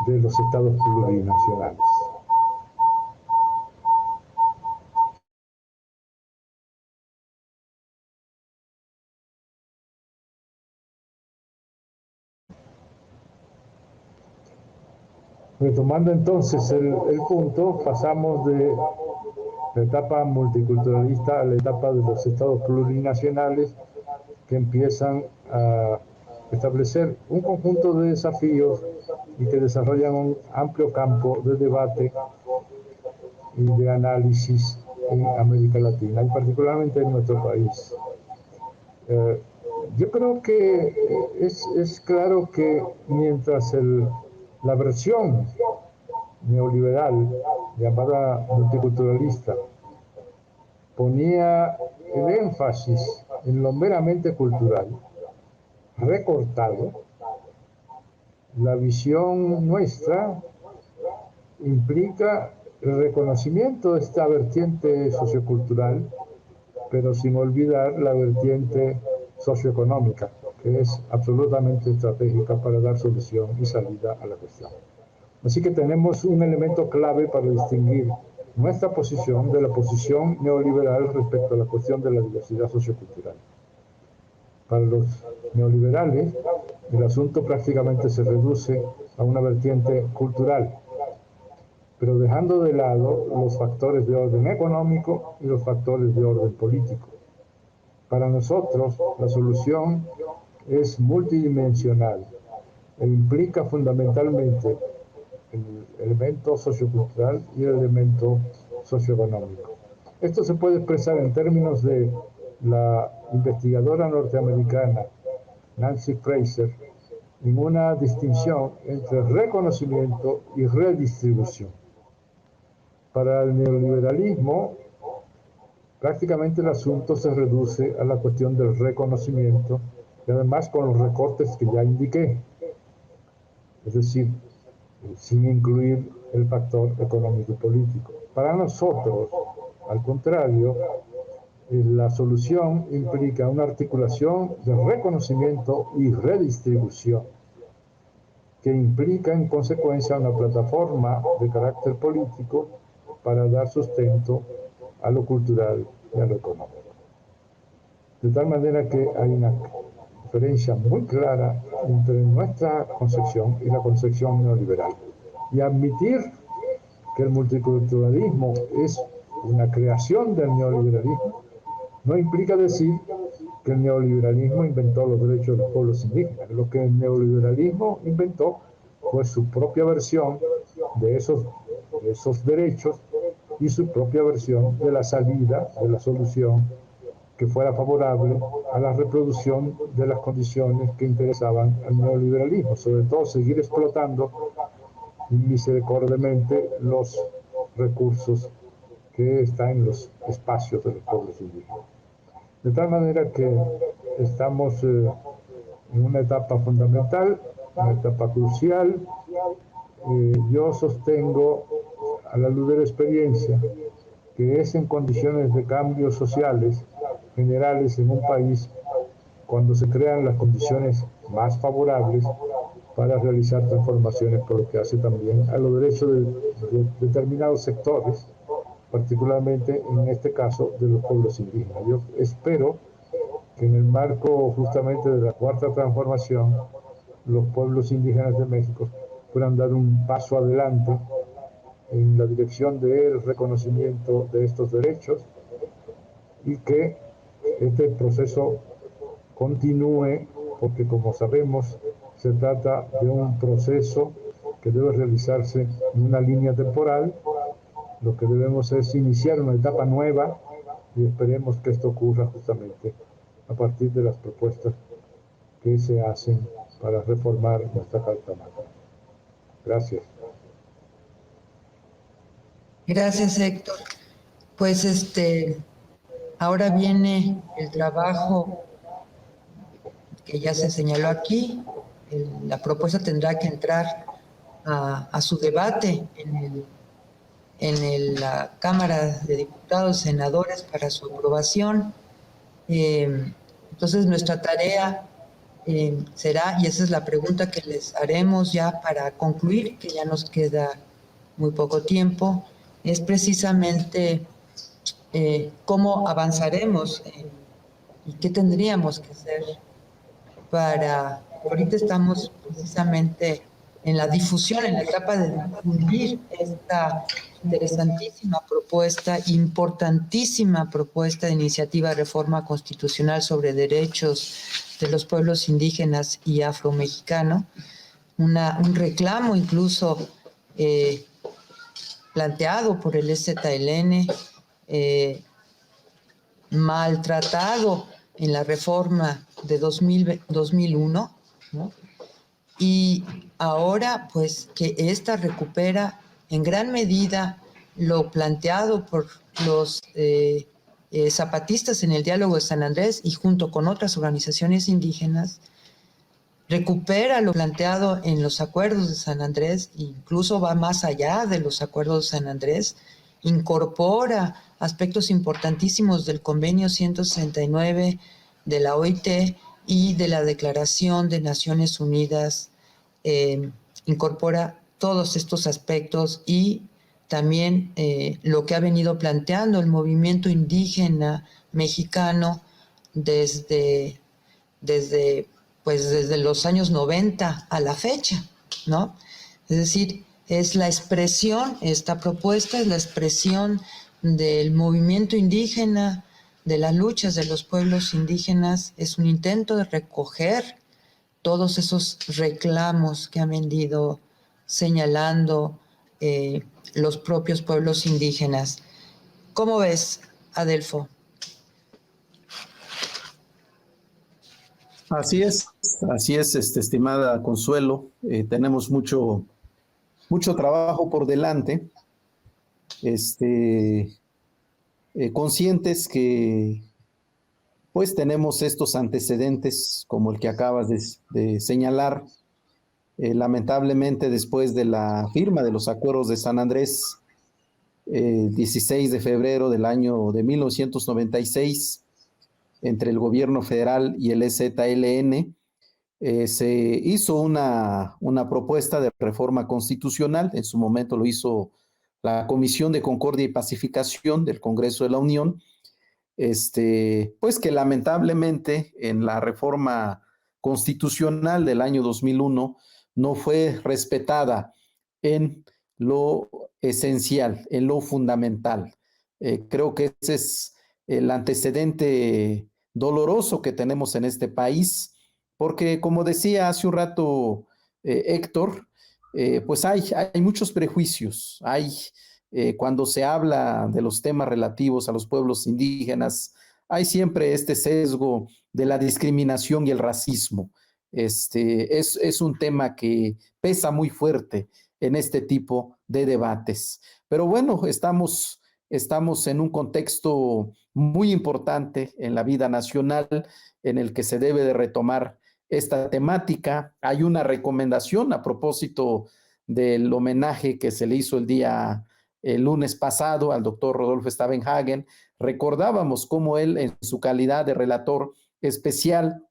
de los estados plurinacionales. Retomando entonces el punto, pasamos de la etapa multiculturalista a la etapa de los estados plurinacionales, que empiezan a establecer un conjunto de desafíos y que desarrollan un amplio campo de debate y de análisis en América Latina y particularmente en nuestro país. Yo creo que es claro que mientras la versión neoliberal llamada multiculturalista ponía el énfasis en lo meramente cultural, recortado, la visión nuestra implica el reconocimiento de esta vertiente sociocultural, pero sin olvidar la vertiente socioeconómica, que es absolutamente estratégica para dar solución y salida a la cuestión. Así que tenemos un elemento clave para distinguir nuestra posición de la posición neoliberal respecto a la cuestión de la diversidad sociocultural. Para los neoliberales, el asunto prácticamente se reduce a una vertiente cultural, pero dejando de lado los factores de orden económico y los factores de orden político. Para nosotros, la solución es multidimensional e implica fundamentalmente el elemento sociocultural y el elemento socioeconómico. Esto se puede expresar en términos de la investigadora norteamericana Nancy Fraser en una distinción entre reconocimiento y redistribución. Para el neoliberalismo, prácticamente el asunto se reduce a la cuestión del reconocimiento y además con los recortes que ya indiqué, es decir, sin incluir el factor económico y político. Para nosotros, al contrario, la solución implica una articulación de reconocimiento y redistribución, que implica en consecuencia una plataforma de carácter político para dar sustento a lo cultural y a lo económico. De tal manera que hay una diferencia muy clara entre nuestra concepción y la concepción neoliberal. y admitir que el multiculturalismo es una creación del neoliberalismo no implica decir que el neoliberalismo inventó los derechos de los pueblos indígenas. Lo que el neoliberalismo inventó fue su propia versión de esos derechos y su propia versión de la salida, de la solución que fuera favorable a la reproducción de las condiciones que interesaban al neoliberalismo, sobre todo seguir explotando misericordiamente los recursos que están en los espacios de los pueblos indígenas. De tal manera que estamos en una etapa fundamental, una etapa crucial. Yo sostengo, a la luz de la experiencia, que es en condiciones de cambios sociales generales en un país cuando se crean las condiciones más favorables para realizar transformaciones, por lo que hace también a los derechos de determinados sectores, particularmente en este caso de los pueblos indígenas. Yo espero que en el marco justamente de la cuarta transformación, los pueblos indígenas de México puedan dar un paso adelante en la dirección del reconocimiento de estos derechos y que este proceso continúe, porque como sabemos se trata de un proceso que debe realizarse en una línea temporal. Lo que debemos es iniciar una etapa nueva y esperemos que esto ocurra justamente a partir de las propuestas que se hacen para reformar nuestra Carta Magna. Gracias. Gracias, Héctor. Pues ahora viene el trabajo que ya se señaló aquí. La propuesta tendrá que entrar a su debate en la Cámara de Diputados, Senadores, para su aprobación. Entonces nuestra tarea será, y esa es la pregunta que les haremos ya para concluir, que ya nos queda muy poco tiempo, es precisamente cómo avanzaremos y qué tendríamos que hacer para... Ahorita estamos precisamente en la difusión, en la etapa de difundir esta interesantísima propuesta, importantísima propuesta de iniciativa de reforma constitucional sobre derechos de los pueblos indígenas y afromexicanos, un reclamo incluso planteado por el EZLN, maltratado en la reforma de 2001, ¿no? Y ahora, pues, que esta recupera en gran medida lo planteado por los zapatistas en el diálogo de San Andrés y junto con otras organizaciones indígenas, recupera lo planteado en los acuerdos de San Andrés, incluso va más allá de los acuerdos de San Andrés, incorpora aspectos importantísimos del convenio 169 de la OIT y de la Declaración de Naciones Unidas, incorpora todos estos aspectos y también lo que ha venido planteando el movimiento indígena mexicano desde los años 90 a la fecha, ¿no? Es decir, es la expresión, esta propuesta es la expresión del movimiento indígena, de las luchas de los pueblos indígenas, es un intento de recoger todos esos reclamos que han venido señalando los propios pueblos indígenas. ¿Cómo ves, Adelfo? Así es, estimada Consuelo. Tenemos mucho trabajo por delante. Conscientes que pues tenemos estos antecedentes como el que acabas de señalar. Lamentablemente, después de la firma de los acuerdos de San Andrés, el 16 de febrero del año de 1996, entre el gobierno federal y el EZLN, se hizo una propuesta de reforma constitucional. En su momento lo hizo la Comisión de Concordia y Pacificación del Congreso de la Unión, pues que lamentablemente en la reforma constitucional del año 2001 no fue respetada en lo esencial, en lo fundamental. Creo que ese es el antecedente doloroso que tenemos en este país, porque como decía hace un rato Héctor, pues hay muchos prejuicios, cuando se habla de los temas relativos a los pueblos indígenas, hay siempre este sesgo de la discriminación y el racismo. Es un tema que pesa muy fuerte en este tipo de debates. Pero bueno, estamos en un contexto muy importante en la vida nacional en el que se debe de retomar esta temática. Hay una recomendación a propósito del homenaje que se le hizo el lunes pasado al doctor Rodolfo Stavenhagen. Recordábamos cómo él, en su calidad de relator especial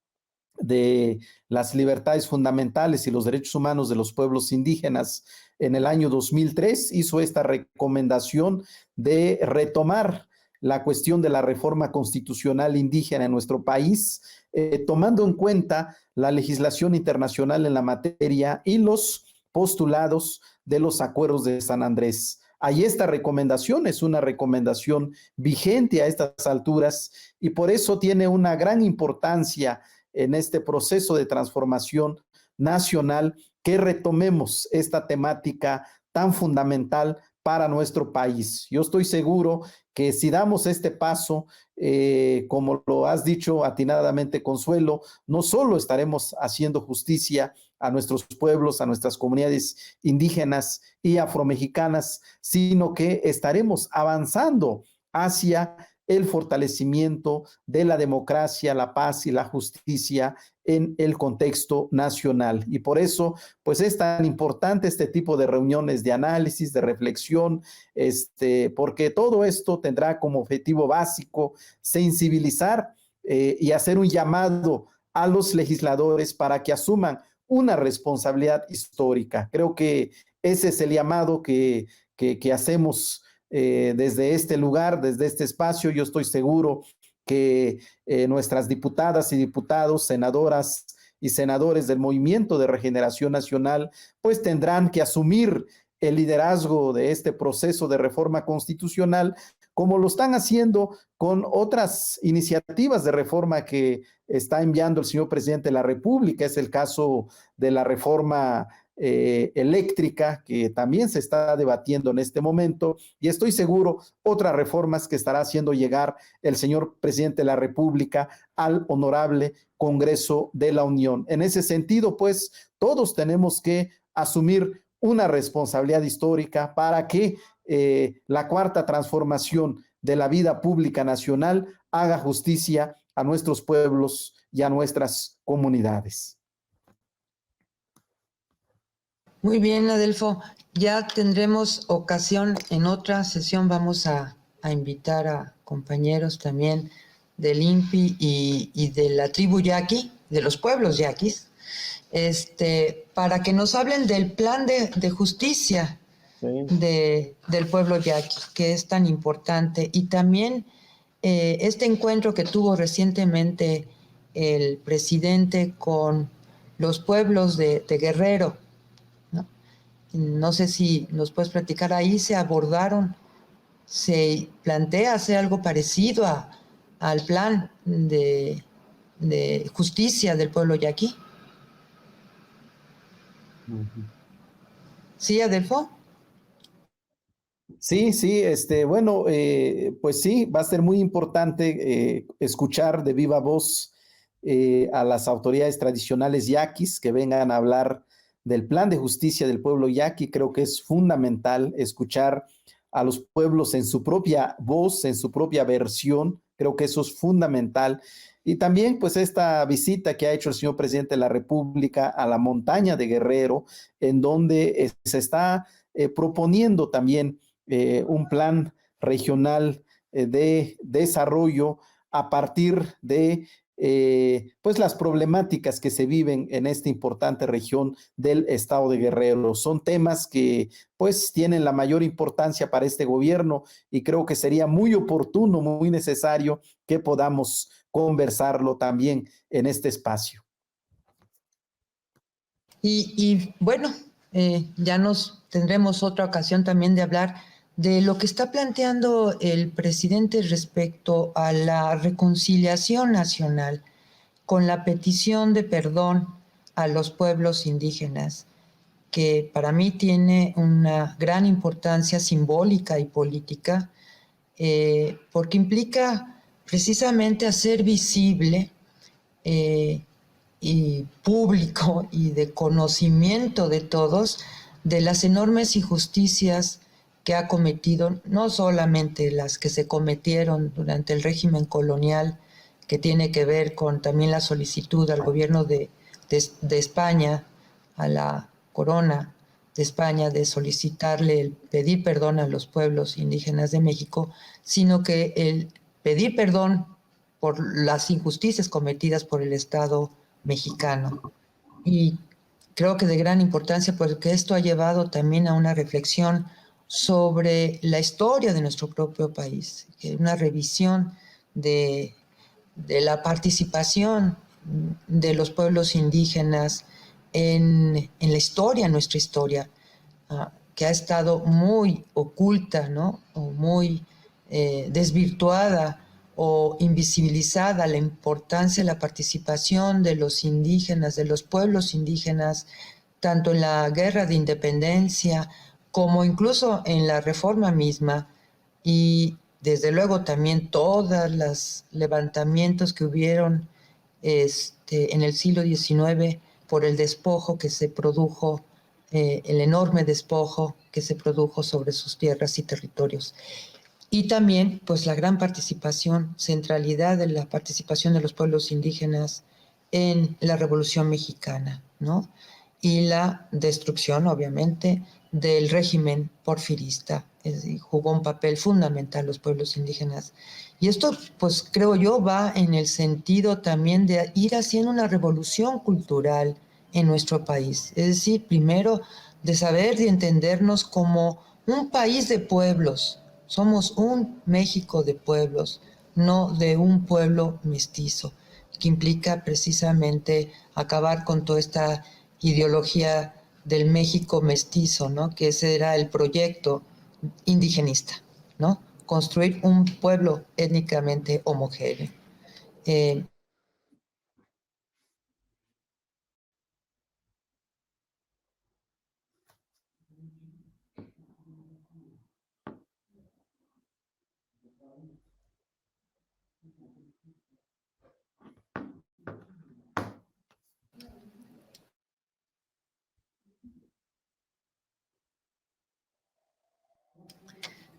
de las libertades fundamentales y los derechos humanos de los pueblos indígenas en el año 2003, hizo esta recomendación de retomar la cuestión de la reforma constitucional indígena en nuestro país, tomando en cuenta la legislación internacional en la materia y los postulados de los acuerdos de San Andrés. Ahí esta recomendación es una recomendación vigente a estas alturas y por eso tiene una gran importancia en este proceso de transformación nacional que retomemos esta temática tan fundamental para nuestro país. Yo estoy seguro que si damos este paso, como lo has dicho atinadamente, Consuelo, no solo estaremos haciendo justicia a nuestros pueblos, a nuestras comunidades indígenas y afromexicanas, sino que estaremos avanzando hacia el fortalecimiento de la democracia, la paz y la justicia en el contexto nacional. Y por eso, pues es tan importante este tipo de reuniones de análisis, de reflexión, porque todo esto tendrá como objetivo básico sensibilizar y hacer un llamado a los legisladores para que asuman una responsabilidad histórica. Creo que ese es el llamado que hacemos desde este lugar, desde este espacio. Yo estoy seguro que nuestras diputadas y diputados, senadoras y senadores del Movimiento de Regeneración Nacional, pues tendrán que asumir el liderazgo de este proceso de reforma constitucional, como lo están haciendo con otras iniciativas de reforma que está enviando el señor presidente de la República. Es el caso de la reforma eléctrica, que también se está debatiendo en este momento, y estoy seguro otras reformas que estará haciendo llegar el señor presidente de la República al honorable Congreso de la Unión. En ese sentido, pues, todos tenemos que asumir una responsabilidad histórica para que la cuarta transformación de la vida pública nacional haga justicia a nuestros pueblos y a nuestras comunidades. Muy bien, Adelfo. Ya tendremos ocasión en otra sesión. Vamos a invitar a compañeros también del INPI y de la tribu yaqui, de los pueblos yaquis, para que nos hablen del plan de justicia del pueblo yaqui, que es tan importante. Y también este encuentro que tuvo recientemente el presidente con los pueblos de Guerrero. No sé si nos puedes platicar, ahí se plantea hacer algo parecido al plan de justicia del pueblo yaqui. ¿Sí, Adelfo? Sí, bueno, pues sí, va a ser muy importante escuchar de viva voz a las autoridades tradicionales yaquis que vengan a hablar del plan de justicia del pueblo yaqui. Creo que es fundamental escuchar a los pueblos en su propia voz, en su propia versión. Creo que eso es fundamental. Y también, pues, esta visita que ha hecho el señor presidente de la República a la montaña de Guerrero, en donde se está proponiendo también un plan regional de desarrollo a partir de pues las problemáticas que se viven en esta importante región del estado de Guerrero. Son temas que pues tienen la mayor importancia para este gobierno y creo que sería muy oportuno, muy necesario que podamos conversarlo también en este espacio. Y bueno, ya nos tendremos otra ocasión también de hablar de lo que está planteando el presidente respecto a la reconciliación nacional con la petición de perdón a los pueblos indígenas, que para mí tiene una gran importancia simbólica y política, porque implica precisamente hacer visible y público y de conocimiento de todos de las enormes injusticias que ha cometido, no solamente las que se cometieron durante el régimen colonial, que tiene que ver con también la solicitud al gobierno de España, a la corona de España, de solicitarle el pedir perdón a los pueblos indígenas de México, sino que el pedir perdón por las injusticias cometidas por el Estado mexicano. Y creo que de gran importancia, porque esto ha llevado también a una reflexión sobre la historia de nuestro propio país, una revisión de la participación de los pueblos indígenas en la historia, nuestra historia, que ha estado muy oculta, ¿no? O muy desvirtuada o invisibilizada, la importancia de la participación de los indígenas, de los pueblos indígenas, tanto en la guerra de independencia como incluso en la reforma misma, y desde luego también todos los levantamientos que hubieron en el siglo XIX por el despojo que se produjo, el enorme despojo que se produjo sobre sus tierras y territorios. Y también, pues, la gran participación, centralidad de la participación de los pueblos indígenas en la Revolución Mexicana, ¿no? Y la destrucción, obviamente, del régimen porfirista. Jugó un papel fundamental los pueblos indígenas. Y esto, pues, creo yo, va en el sentido también de ir haciendo una revolución cultural en nuestro país. Es decir, primero, de saber y entendernos como un país de pueblos. Somos un México de pueblos, no de un pueblo mestizo, que implica precisamente acabar con toda esta ideología del México mestizo, ¿no? Que ese era el proyecto indigenista, ¿no? Construir un pueblo étnicamente homogéneo.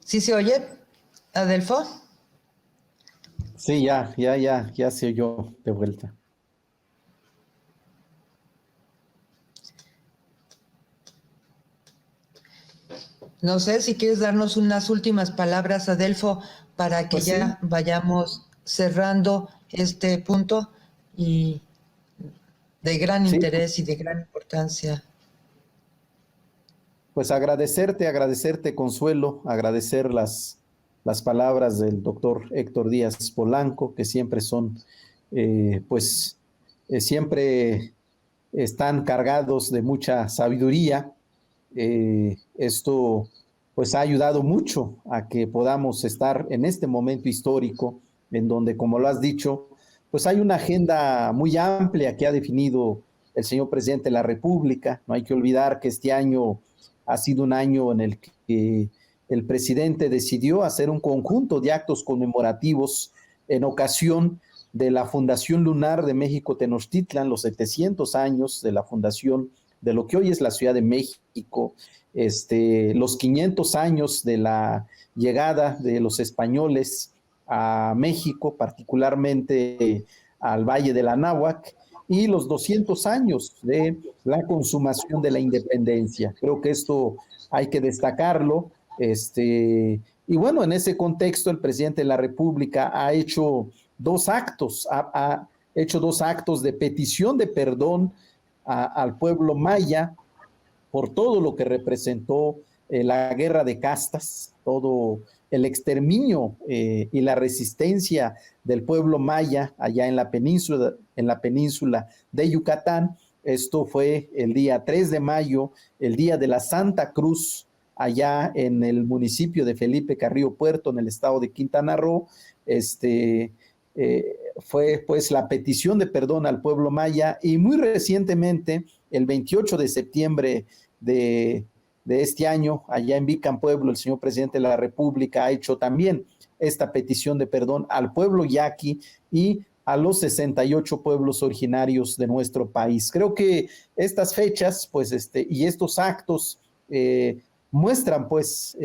¿Sí se oye, Adelfo? Sí, ya se oyó de vuelta. No sé si quieres darnos unas últimas palabras, Adelfo, para que Pues ya sí, vayamos cerrando este punto y de gran sí, interés y de gran importancia. pues agradecerte, Consuelo, agradecer las palabras del doctor Héctor Díaz Polanco, que siempre son, siempre están cargados de mucha sabiduría. Esto pues ha ayudado mucho a que podamos estar en este momento histórico en donde, como lo has dicho, pues hay una agenda muy amplia que ha definido el señor presidente de la República. No hay que olvidar que este año ha sido un año en el que el presidente decidió hacer un conjunto de actos conmemorativos en ocasión de la Fundación Lunar de México Tenochtitlan, los 700 años de la fundación de lo que hoy es la Ciudad de México, los 500 años de la llegada de los españoles a México, particularmente al Valle de la Anáhuac, y los 200 años de la consumación de la independencia. Creo que esto hay que destacarlo. Y bueno, en ese contexto, el presidente de la República ha hecho dos actos, ha hecho dos actos de petición de perdón al pueblo maya por todo lo que representó la guerra de castas, todo el exterminio y la resistencia del pueblo maya allá en la península de Yucatán, Esto fue el día 3 de mayo, el día de la Santa Cruz, allá en el municipio de Felipe Carrillo Puerto, en el estado de Quintana Roo. Fue pues la petición de perdón al pueblo maya, y muy recientemente, el 28 de septiembre de este año, allá en Vicán, Pueblo, el señor presidente de la República ha hecho también esta petición de perdón al pueblo yaqui y a los 68 pueblos originarios de nuestro país. Creo que estas fechas, pues, y estos actos muestran, pues,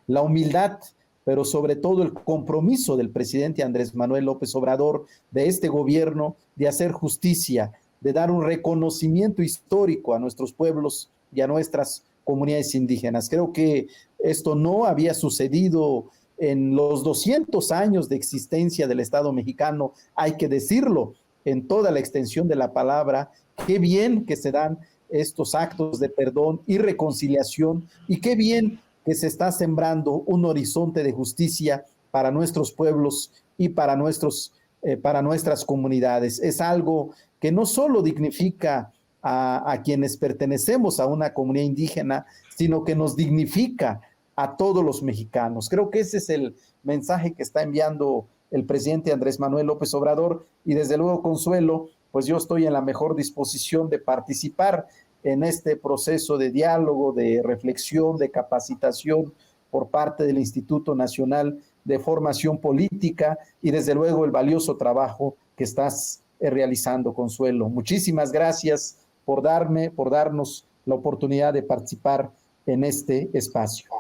la humildad, pero sobre todo el compromiso del presidente Andrés Manuel López Obrador, de este gobierno, de hacer justicia, de dar un reconocimiento histórico a nuestros pueblos y a nuestras comunidades indígenas. Creo que esto no había sucedido en los 200 años de existencia del Estado mexicano, hay que decirlo, en toda la extensión de la palabra. Qué bien que se dan estos actos de perdón y reconciliación, y qué bien que se está sembrando un horizonte de justicia para nuestros pueblos y para nuestras comunidades. Es algo que no solo dignifica a quienes pertenecemos a una comunidad indígena, sino que nos dignifica a todos los mexicanos. Creo que ese es el mensaje que está enviando el presidente Andrés Manuel López Obrador, y desde luego, Consuelo, pues yo estoy en la mejor disposición de participar en este proceso de diálogo, de reflexión, de capacitación por parte del Instituto Nacional de Formación Política, y desde luego el valioso trabajo que estás realizando, Consuelo. Muchísimas gracias por darnos la oportunidad de participar en este espacio.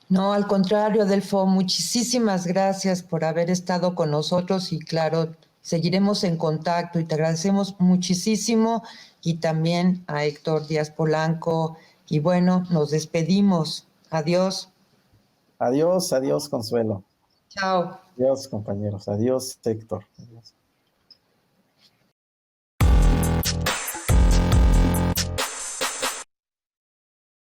No, al contrario, Adelfo, muchísimas gracias por haber estado con nosotros, y claro, seguiremos en contacto y te agradecemos muchísimo, y también a Héctor Díaz Polanco, y bueno, nos despedimos. Adiós. Adiós, adiós, Consuelo. Chao. Adiós, compañeros. Adiós, Héctor. Adiós.